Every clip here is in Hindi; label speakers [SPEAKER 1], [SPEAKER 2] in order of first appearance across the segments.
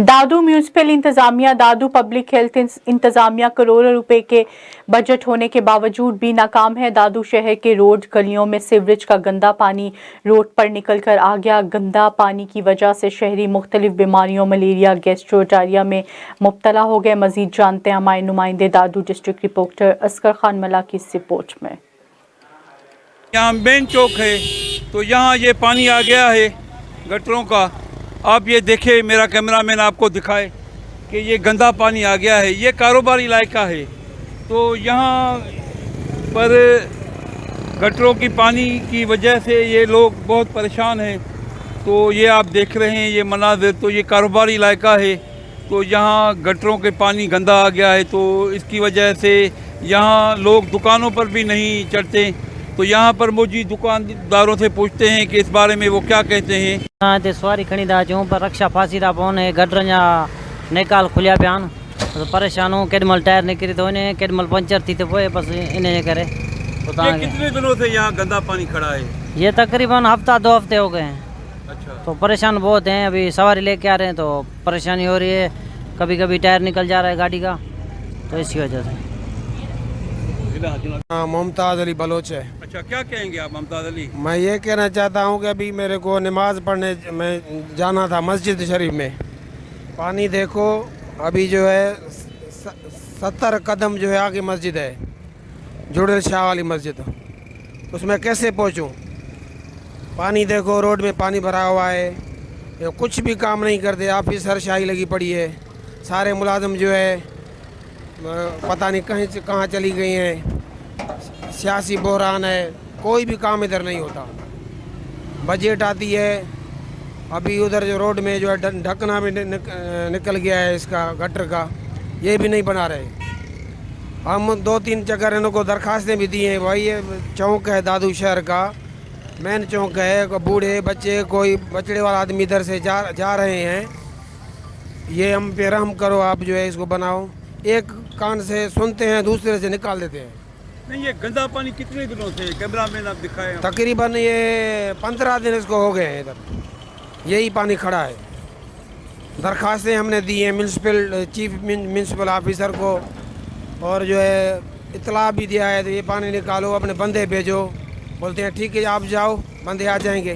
[SPEAKER 1] दादू म्यूनिसिपल इंतजामिया दादू पब्लिक हेल्थ इंतजामिया करोड़ों रुपए के बजट होने के बावजूद भी नाकाम है। दादू शहर के रोड गलियों में सीवरेज का गंदा पानी रोड पर निकल कर आ गया। गंदा पानी की वजह से शहरी मुख्तलिफ बीमारियों मलेरिया गैस्ट्रो डायरिया में मुब्तला हो गए। मजीद जानते हैं हमारे नुमाइंदे दादू डिस्ट्रिक्ट रिपोर्टर असगर खान मला की इस रिपोर्ट में।
[SPEAKER 2] यहाँ मेन चौक है तो यहाँ ये पानी आ गया है गटरों का। आप ये देखें, मेरा कैमरामैन आपको दिखाए कि ये गंदा पानी आ गया है। ये कारोबारी इलाका है तो यहाँ पर गटरों की पानी की वजह से ये लोग बहुत परेशान हैं। तो ये आप देख रहे हैं ये मनाज़िर, तो ये कारोबारी इलाका है तो यहाँ गटरों के पानी गंदा आ गया है। तो इसकी वजह से यहाँ लोग दुकानों पर भी नहीं चढ़ते। तो यहाँ पर मौजूद दुकानदारों से पूछते हैं कि इस बारे में वो क्या कहते हैं।
[SPEAKER 3] ते सवारी खणी था अचूं पर रक्षा फांसी था पवनि गटर जा निकाल खुलिया पिया आहिनि तो परेशान हूँ। केॾीमहिल टायर निकिरी थो वञे, केॾीमहिल पंचर थी थो पए, बस इन जे करे। तो
[SPEAKER 2] कितने दिनों से यहाँ गंदा पानी खड़ा है?
[SPEAKER 3] ये तकरीबन हफ्ता 2 हफ्ते हो गए हैं।
[SPEAKER 2] अच्छा।
[SPEAKER 3] तो परेशान बहुत हैं। अभी सवारी लेके आ रहे हैं तो परेशानी हो रही है, कभी कभी टायर निकल जा रहा है गाड़ी का, तो इसी वजह से।
[SPEAKER 4] मुमताज़ अली बलोच है।
[SPEAKER 2] अच्छा, क्या कहेंगे आप मुमताज़ अली?
[SPEAKER 4] मैं ये कहना चाहता हूँ कि अभी मेरे को नमाज़ पढ़ने में जाना था मस्जिद शरीफ में। पानी देखो अभी जो है 70 कदम जो है आगे मस्जिद है, जुड़ल शाह वाली मस्जिद, उसमें कैसे पहुँचूँ? पानी देखो, रोड में पानी भरा हुआ है, ये कुछ भी काम नहीं करते। ऑफिसर शाही लगी पड़ी है, सारे मुलाजिम जो है पता नहीं कहाँ चली गई हैं। सियासी बहरान है, कोई भी काम इधर नहीं होता। बजट आती है, अभी उधर जो रोड में जो है ढकना भी निकल गया है इसका गटर का, ये भी नहीं बना रहे। हम 2-3 जगह इनको दरखास्तें भी दी हैं। भाई ये चौक है दादू शहर का, मेन चौक है, बूढ़े बच्चे कोई बचड़े वाला आदमी इधर से जा रहे हैं। ये हम पे रहम करो, आप जो है इसको बनाओ। एक कान से सुनते हैं, दूसरे से निकाल देते हैं।
[SPEAKER 2] नहीं, ये गंदा पानी कितने दिनों से? कैमरामैन आप दिखाएं।
[SPEAKER 4] तकरीबन ये 15 दिन इसको हो गए हैं, इधर यही पानी खड़ा है। दरखास्तें हमने दी हैं म्यूनसिपल चीफ म्यूनसिपल ऑफिसर को, और जो है इतला भी दिया है तो ये पानी निकालो, अपने बंदे भेजो। बोलते हैं ठीक है आप जाओ, बंदे आ जाएंगे।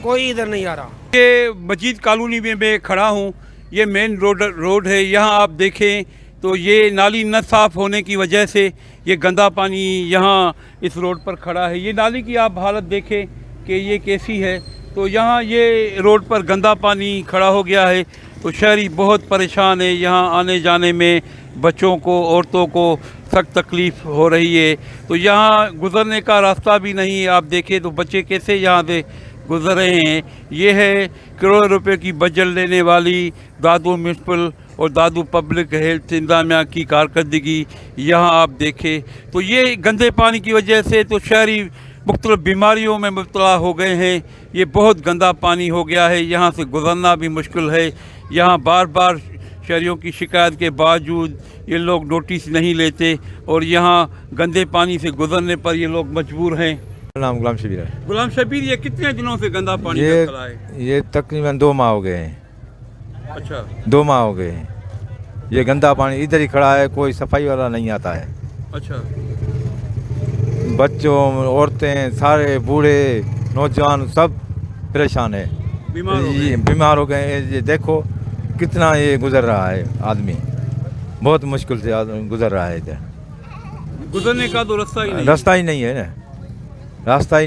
[SPEAKER 4] कोई इधर नहीं आ रहा।
[SPEAKER 2] ये मजीद कॉलोनी में मैं खड़ा हूँ, ये मेन रोड है। यहाँ आप देखें तो ये नाली न साफ़ होने की वजह से ये गंदा पानी यहाँ इस रोड पर खड़ा है। ये नाली की आप हालत देखें कि ये कैसी है। तो यहाँ ये रोड पर गंदा पानी खड़ा हो गया है तो शहरी बहुत परेशान है। यहाँ आने जाने में बच्चों को, औरतों को सख्त तकलीफ़ हो रही है। तो यहाँ गुज़रने का रास्ता भी नहीं है। आप देखें तो बच्चे कैसे यहाँ से गुज़र रहे हैं। ये है करोड़ों रुपए की बजट लेने वाली दादू म्यूनिसिपल और दादू पब्लिक हेल्थ इंतजामिया की कारकर्दगी। यहाँ आप देखें तो ये गंदे पानी की वजह से तो शहरी मुख्तलिफ बीमारियों में मुब्तला हो गए हैं। ये बहुत गंदा पानी हो गया है, यहाँ से गुज़रना भी मुश्किल है। यहाँ बार बार शहरियों की शिकायत के बावजूद ये लोग नोटिस नहीं लेते और यहाँ गंदे पानी से गुज़रने पर ये लोग मजबूर हैं।
[SPEAKER 5] नाम गुलाम शबीर है।
[SPEAKER 2] गुलाम शबीर, ये कितने दिनों से गंदा पानी खड़ा है?
[SPEAKER 5] ये तकरीबन 2 माह हो गए हैं।
[SPEAKER 2] अच्छा,
[SPEAKER 5] 2 माह हो गए हैं। ये गंदा पानी इधर ही खड़ा है, कोई सफाई वाला नहीं आता है।
[SPEAKER 2] अच्छा।
[SPEAKER 5] बच्चों, औरतें, सारे बूढ़े नौजवान सब परेशान है, बीमार हो गए। ये देखो कितना ये गुजर रहा है आदमी, बहुत मुश्किल से गुजर रहा है। इधर
[SPEAKER 2] गुजरने का तो रास्ता ही नहीं
[SPEAKER 5] है ना, रास्ता ही